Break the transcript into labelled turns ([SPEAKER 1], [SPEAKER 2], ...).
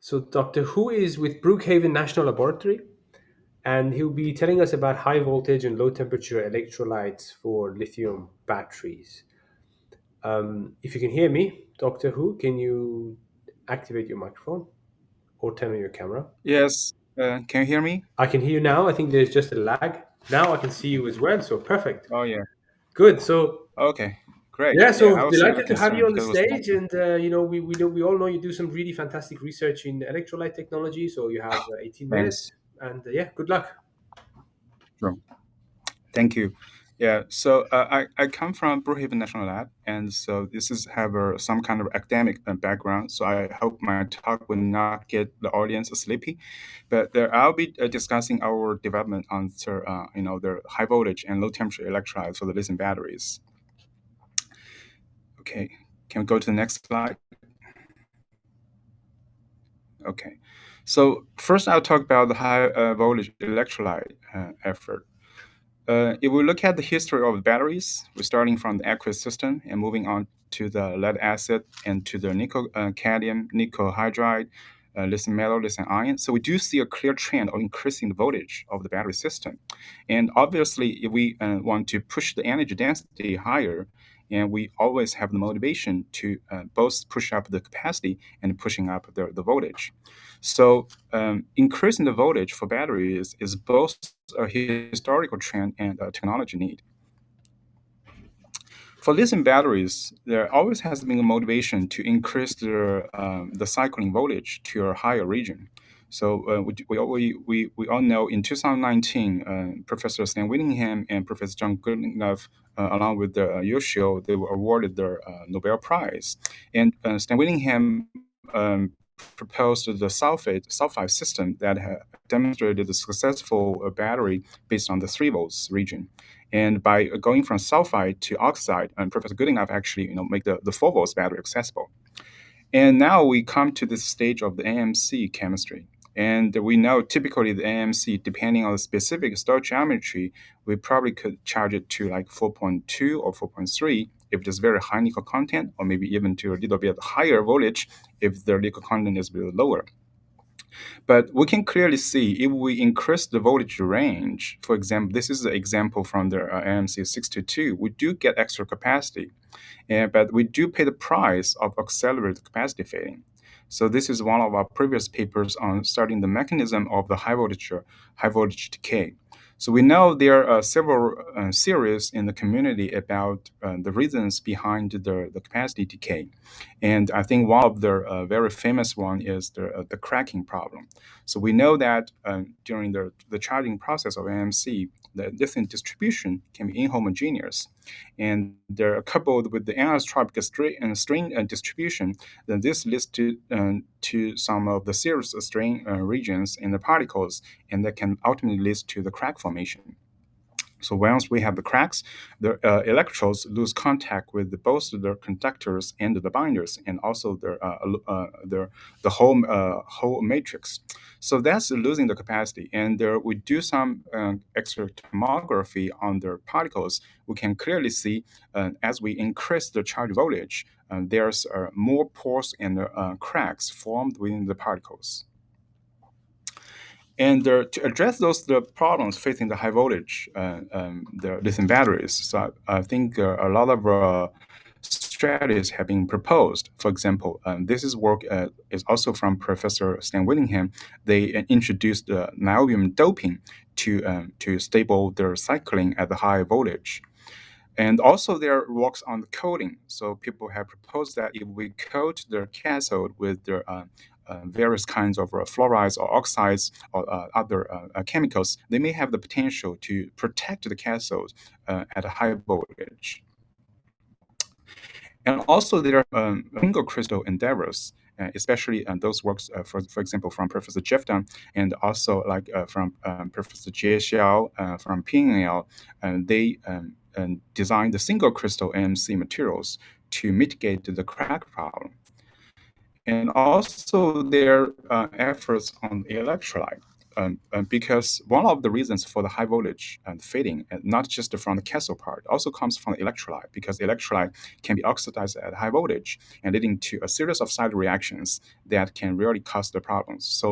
[SPEAKER 1] So Dr. Hu is with Brookhaven National Laboratory, and he'll be telling us about high voltage and low temperature electrolytes for lithium batteries. If you can hear me, Dr. Hu, can you activate your microphone or turn on your camera?
[SPEAKER 2] Yes, can you hear me?
[SPEAKER 1] I can hear you now. I think there's just a lag. Now I can see you as well. So perfect.
[SPEAKER 2] Oh, yeah.
[SPEAKER 1] Good. So
[SPEAKER 2] Okay, great.
[SPEAKER 1] yeah,
[SPEAKER 2] Yeah,
[SPEAKER 1] so
[SPEAKER 2] I was a little
[SPEAKER 1] delighted to have you
[SPEAKER 2] concerned
[SPEAKER 1] on the
[SPEAKER 2] because it was
[SPEAKER 1] stage,
[SPEAKER 2] lagging.
[SPEAKER 1] and we all know you do some really fantastic research in electrolyte technology. So you have 18
[SPEAKER 2] Thanks.
[SPEAKER 1] minutes, and yeah, good luck.
[SPEAKER 2] Sure. Thank you. Yeah, so I come from Brookhaven National Lab, and so this is have some kind of academic background. So I hope my talk will not get the audience sleepy, but I'll be discussing our development on the high voltage and low temperature electrolytes for the lithium batteries. Okay, can we go to the next slide? Okay. So first, I'll talk about the high voltage electrolyte effort. If we look at the history of batteries, we're starting from the aqueous system and moving on to the lead acid and to the nickel cadmium, nickel hydride, lithium metal, lithium ion. So we do see a clear trend of increasing the voltage of the battery system. And obviously, if we want to push the energy density higher, and we always have the motivation to both push up the capacity and pushing up the voltage. So increasing the voltage for batteries is both a historical trend and a technology need. For lithium batteries, there always has been a motivation to increase the cycling voltage to a higher region. So we all know in 2019, Professor Stan Whittingham and Professor John Goodenough, along with Yoshio, they were awarded the Nobel Prize. And Stan Whittingham proposed the sulfide system that demonstrated a successful battery based on the 3 volts region. And by going from sulfide to oxide, and Professor Goodenough actually make the 4 volts battery accessible. And now we come to this stage of the AMC chemistry. And we know typically the AMC, depending on the specific stoichiometry, we probably could charge it to like 4.2 or 4.3 if there's very high nickel content, or maybe even to a little bit higher voltage if the nickel content is a bit lower. But we can clearly see if we increase the voltage range, for example, this is an example from the AMC 622, we do get extra capacity, but we do pay the price of accelerated capacity fading. So this is one of our previous papers on studying the mechanism of the high voltage decay. So we know there are several theories in the community about the reasons behind the capacity decay. And I think one of the very famous one is the cracking problem. So we know that during the charging process of AMC, the lithium distribution can be inhomogeneous. And they're coupled with the anisotropic strain distribution, then this leads to some of the serious strain regions in the particles, and that can ultimately lead to the crack formation. So once we have the cracks, the electrodes lose contact with both the conductors and the binders, and also the whole matrix. So that's losing the capacity. And we do some X-ray tomography on the particles. We can clearly see as we increase the charge voltage, there's more pores and cracks formed within the particles. And to address the problems facing the high voltage, the lithium batteries, so I think a lot of strategies have been proposed. For example, this is work is also from Professor Stan Whittingham. They introduced niobium doping to stable their cycling at the high voltage. And also there works on the coating. So people have proposed that if we coat the cathode with the various kinds of fluorides or oxides or other chemicals, they may have the potential to protect the cathode at a high voltage. And also there are single crystal endeavors, especially those works, for example, from Professor Jeff Dunn, and also like from Professor Jie Xiao from PNL, they designed the single crystal AMC materials to mitigate the crack problem. And also their efforts on electrolyte. because one of the reasons for the high voltage fading, and not just from the cathode part, also comes from the electrolyte, because electrolyte can be oxidized at high voltage and leading to a series of side reactions that can really cause the problems. So